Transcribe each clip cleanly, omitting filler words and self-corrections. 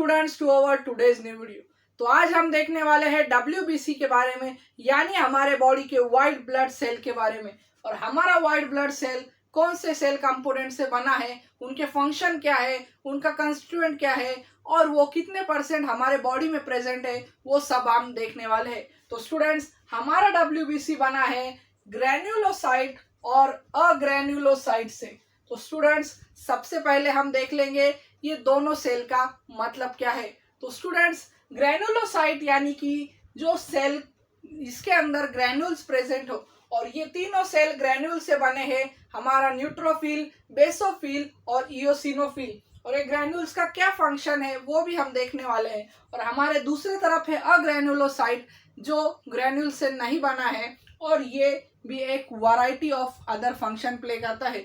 Students to our today's new video. तो आज हम देखने वाले हैं WBC के बारे में, यानी हमारे बॉडी के व्हाइट ब्लड सेल के बारे में। और हमारा व्हाइट ब्लड सेल कौन से सेल कंपोनेंट से बना है, उनके फंक्शन क्या है, उनका कंस्टिट्यूएंट क्या है और वो कितने परसेंट हमारे बॉडी में प्रेजेंट है, वो सब हम देखने वाले हैं। तो स्टूडेंट्स, हमारा WBC बना है ग्रैन्युलोसाइट और अग्रैन्युलोसाइट से। तो स्टूडेंट्स, सबसे पहले हम देख लेंगे ये दोनों सेल का मतलब क्या है। तो स्टूडेंट्स, ग्रैन्युलोसाइट यानी कि जो सेल इसके अंदर ग्रैन्यूल्स प्रेजेंट हो, और ये तीनों सेल ग्रैन्यूल से बने हैं, हमारा न्यूट्रोफिल, बेसोफिल और इओसिनोफिल। और ये ग्रैन्यूल्स का क्या फंक्शन है वो भी हम देखने वाले हैं। और हमारे दूसरी तरफ है अग्रैन्युलोसाइट, जो ग्रैन्यूल से नहीं बना है और ये भी एक variety of other function play करता है।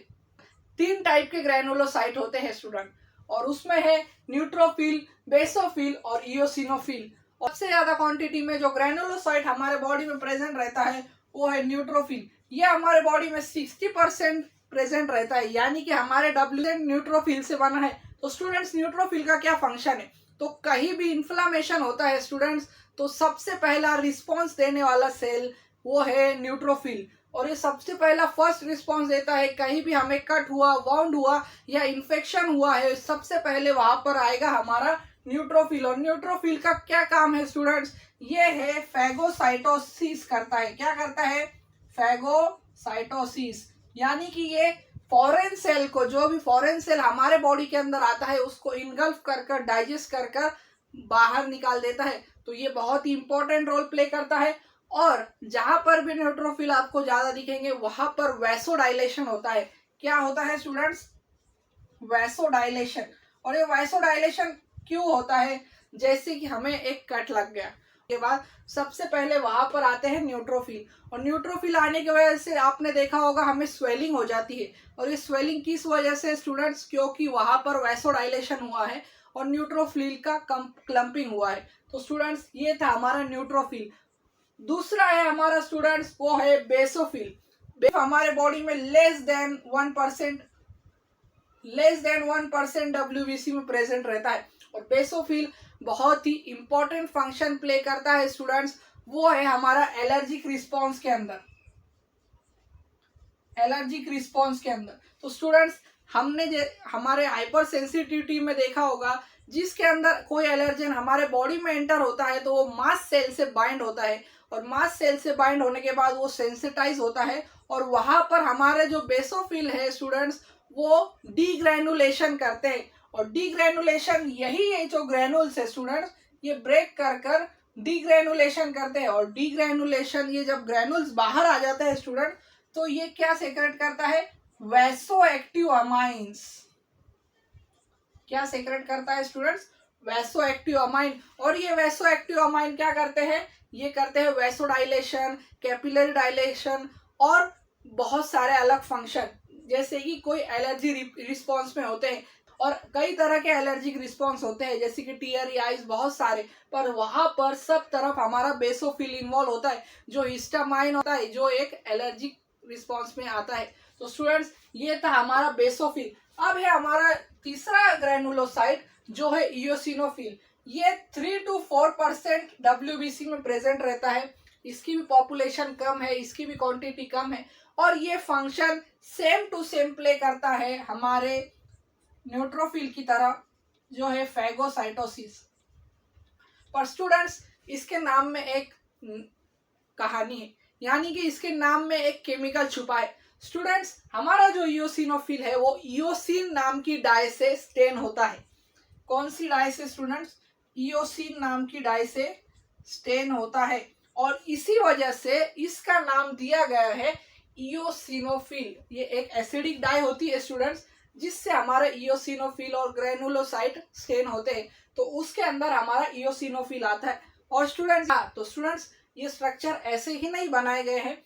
तीन टाइप के ग्रैनुलोसाइट होते हैं स्टूडेंट, और उसमें है न्यूट्रोफिल, बेसोफिल और इओसिनोफिल। और सबसे ज्यादा क्वांटिटी में जो ग्रैनुलोसाइट हमारे बॉडी में प्रेजेंट रहता है वो है न्यूट्रोफिल। ये हमारे बॉडी में 60% प्रेजेंट रहता है, यानी कि हमारे डब्ल्यू न्यूट्रोफिल से बना है। तो स्टूडेंट्स, न्यूट्रोफिल का क्या फंक्शन है? तो कहीं भी इन्फ्लामेशन होता है स्टूडेंट्स, तो सबसे पहला रिस्पॉन्स देने वाला सेल वो है न्यूट्रोफिल। और ये सबसे पहला फर्स्ट रिस्पॉन्स देता है। कहीं भी हमें कट हुआ, वाउंड हुआ या इन्फेक्शन हुआ है, सबसे पहले वहां पर आएगा हमारा न्यूट्रोफिल। और न्यूट्रोफिल का क्या काम है स्टूडेंट्स? ये है फैगोसाइटोसिस करता है। क्या करता है? फैगोसाइटोसिस, यानी कि ये फॉरेन सेल को, जो भी फॉरेन सेल हमारे बॉडी के अंदर आता है, उसको इनगल्फ कर डाइजेस्ट कर बाहर निकाल देता है। तो ये बहुत ही इंपॉर्टेंट रोल प्ले करता है। और जहां पर भी न्यूट्रोफिल आपको ज्यादा दिखेंगे वहां पर वैसोडाइलेशन होता है। क्या होता है स्टूडेंट्स? वैसोडाइलेशन। और ये वैसोडाइलेशन क्यों होता है? जैसे कि हमें एक कट लग गया के बाद सबसे पहले वहां पर आते हैं न्यूट्रोफिल, और न्यूट्रोफिल आने की वजह से आपने देखा होगा हमें स्वेलिंग हो जाती है। और ये स्वेलिंग किस वजह से स्टूडेंट्स? क्योंकि वहां पर वैसोडाइलेशन हुआ है और न्यूट्रोफिल का क्लम्पिंग हुआ है। तो स्टूडेंट्स, ये था हमारा न्यूट्रोफिल। दूसरा है हमारा स्टूडेंट्स, वो है बेसोफिल। हमारे बॉडी में लेस देन 1% WBC में प्रेजेंट रहता है। और बेसोफिल बहुत ही इंपॉर्टेंट फंक्शन प्ले करता है स्टूडेंट्स, वो है हमारा एलर्जिक रिस्पॉन्स के अंदर। तो स्टूडेंट्स, हमने हमारे हाइपर सेंसिटिविटी में देखा होगा, जिसके अंदर कोई एलर्जन हमारे बॉडी में एंटर होता है तो वो मास्ट सेल से बाइंड होता है, और मास्ट सेल से बाइंड होने के बाद वो सेंसिटाइज होता है। और वहां पर हमारे जो बेसोफिल है स्टूडेंट्स, वो डीग्रैनुलेशन करते हैं। और डीग्रैनुलेशन, यही है जो ग्रैनुल्स है स्टूडेंट्स, ये ब्रेक कर डीग्रैनुलेशन करते हैं। और डीग्रैनुलेशन, ये जब ग्रैनुल्स बाहर आ जाते हैं स्टूडेंट, तो ये क्या सेक्रेट करता है? Vaso active amines. क्या सेक्रेट करता है स्टूडेंट्स? Vaso active amine. और ये वैसो एक्टिव अमाइन क्या करते हैं? ये करते हैं वैसोडाइलेशन, कैपिलरी डाइलेशन और बहुत सारे अलग फंक्शन, जैसे कि कोई एलर्जी रिस्पॉन्स में होते हैं। और कई तरह के एलर्जिक रिस्पॉन्स होते हैं, जैसे कि टीयरी आइज, बहुत सारे। पर वहां पर सब तरफ हमारा बेसोफिल इन्वॉल्व होता है, जो हिस्टामाइन होता है, जो एक एलर्जिक रिस्पॉन्स में आता है। तो स्टूडेंट्स, ये था हमारा बेसोफिल। अब है हमारा तीसरा ग्रैनुलोसाइट, जो है इओसिनोफिल। ये 3 to 4% WBC में प्रेजेंट रहता है। इसकी भी पॉपुलेशन कम है, इसकी भी क्वांटिटी कम है, और ये function same to same play करता है हमारे न्यूट्रोफिल की तरह, जो है फैगोसाइटोसिस। पर स्टूडेंट्स, इसके नाम में एक कहानी है, यानी कि इसके नाम में एक केमिकल छुपा है। स्टूडेंट्स, हमारा जो इओसिनोफिल है वो इओसिन नाम की डाई से स्टेन होता है। कौन सी डाई से स्टूडेंट्स? इओसिन नाम की डाई से स्टेन होता है, और इसी वजह से इसका नाम दिया गया है इओसिनोफिल। ये एक एसिडिक डाई होती है स्टूडेंट्स, जिससे हमारा इओसिनोफिल और ग्रैनुलोसाइट स्टेन होते हैं, तो उसके अंदर हमारा इओसिनोफिल आता है। और स्टूडेंट्स, ये स्ट्रक्चर ऐसे ही नहीं बनाए गए हैं।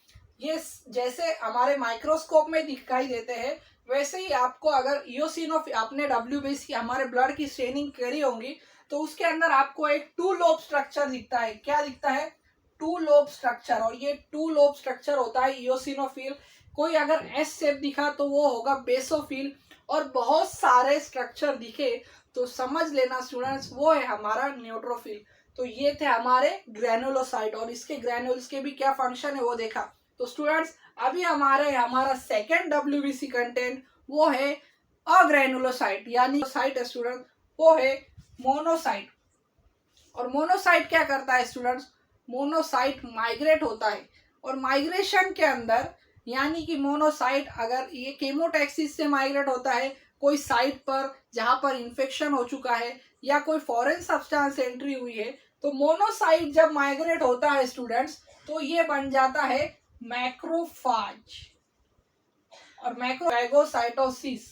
ये जैसे हमारे माइक्रोस्कोप में दिखाई देते हैं, वैसे ही आपको अगर इओसिनोफिल, आपने WBC हमारे ब्लड की स्टेनिंग करी होंगी, तो उसके अंदर आपको एक 2 लोब स्ट्रक्चर दिखता है। क्या दिखता है? 2 लोब स्ट्रक्चर। और ये 2 लोब स्ट्रक्चर होता है इओसिनोफिल। कोई अगर एस शेप दिखा तो वो होगा बेसोफिल, और बहुत सारे स्ट्रक्चर दिखे तो समझ लेना स्टूडेंट्स, वो है हमारा न्यूट्रोफिल। तो ये थे हमारे ग्रेनुलोसाइट, और इसके ग्रेनुल्स के भी क्या फंक्शन है वो देखा। तो स्टूडेंट्स अभी हमारा सेकेंड डब्ल्यूबीसी कंटेंट वो है अग्रेनुलोसाइट, यानी साइट है स्टूडेंट, वो है मोनोसाइट। और मोनोसाइट क्या करता है स्टूडेंट्स, मोनोसाइट माइग्रेट होता है, और माइग्रेशन के अंदर यानी कि मोनोसाइट अगर ये केमोटैक्सिस से माइग्रेट होता है कोई साइट पर जहाँ पर इन्फेक्शन हो चुका है या कोई फॉरेन सब्सटेंस एंट्री हुई है, तो मोनोसाइट जब माइग्रेट होता है स्टूडेंट्स तो ये बन जाता है मैक्रोफाज और मैक्रोफैगोसाइटोसिस।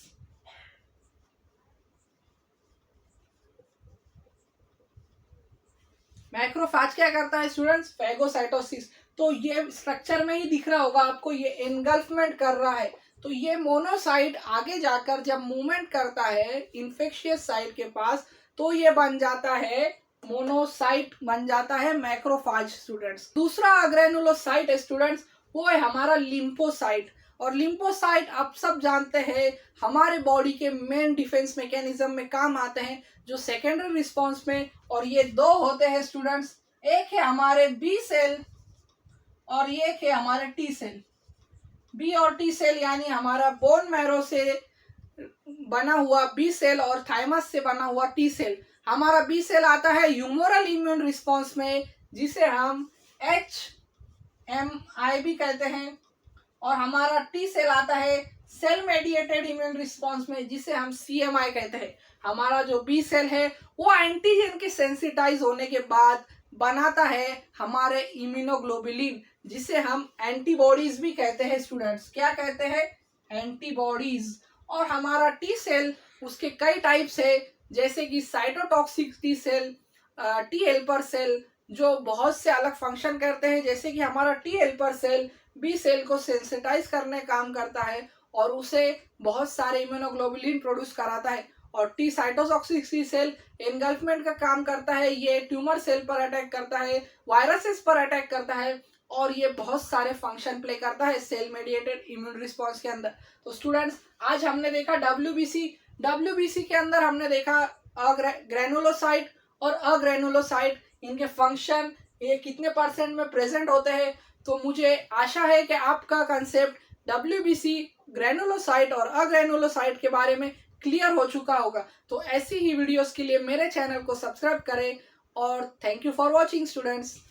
मैक्रोफाज क्या करता है स्टूडेंट्स, फैगोसाइटोसिस। तो ये स्ट्रक्चर में ही दिख रहा होगा आपको, ये एनगल्फमेंट कर रहा है। तो ये मोनोसाइट आगे जाकर जब मूवमेंट करता है इन्फेक्शियस साइट के पास, तो ये बन जाता है मोनोसाइट, बन जाता है मैक्रोफाज स्टूडेंट्स। दूसरा ग्रेनुलोसाइट स्टूडेंट्स वो है हमारा लिम्फोसाइट। और लिम्फोसाइट आप सब जानते हैं हमारे बॉडी के मेन डिफेंस मैकेनिज्म में काम आते हैं, जो सेकेंडरी रिस्पॉन्स में। और ये दो होते हैं स्टूडेंट्स, एक है हमारे बी सेल और एक है हमारे टी सेल। बी और टी सेल यानी हमारा बोन मैरो से बना हुआ बी सेल और थाइमस से बना हुआ टी सेल। हमारा बी सेल आता है ह्यूमोरल इम्यून रिस्पॉन्स में, जिसे हम HMI भी कहते हैं, और हमारा टी सेल आता है सेल मेडिएटेड इम्यून रिस्पॉन्स में, जिसे हम CMI कहते हैं। हमारा जो बी सेल है वो एंटीजन के सेंसिटाइज होने के बाद बनाता है हमारे इम्यूनोग्लोबुलिन, जिसे हम एंटीबॉडीज भी कहते हैं स्टूडेंट्स। क्या कहते हैं, एंटीबॉडीज। और हमारा टी सेल उसके कई टाइप्स है, जैसे कि cytotoxic T cell, T helper cell, जो बहुत से अलग फंक्शन करते हैं। जैसे कि हमारा T helper cell B cell को सेंसिटाइज करने काम करता है और उसे बहुत सारे इम्यूनोग्लोबुलिन प्रोड्यूस कराता है। और टी साइटोटॉक्सिक टी सेल एनगल्फमेंट का काम करता है, ये ट्यूमर सेल पर अटैक करता है, वायरसेस पर अटैक करता है, और ये बहुत सारे फंक्शन प्ले करता है सेल मेडिएटेड इम्यून रिस्पॉन्स के अंदर। तो स्टूडेंट्स आज हमने देखा डब्ल्यूबीसी के अंदर हमने देखा ग्रेनुलोसाइट और अग्रेनुलोसाइट, इनके फंक्शन, ये कितने परसेंट में प्रेजेंट होते हैं। तो मुझे आशा है कि आपका कंसेप्ट डब्ल्यूबीसी, ग्रेनुलोसाइट और अग्रेनुलोसाइट के बारे में क्लियर हो चुका होगा। तो ऐसी ही वीडियोस के लिए मेरे चैनल को सब्सक्राइब करें, और thank you for watching students.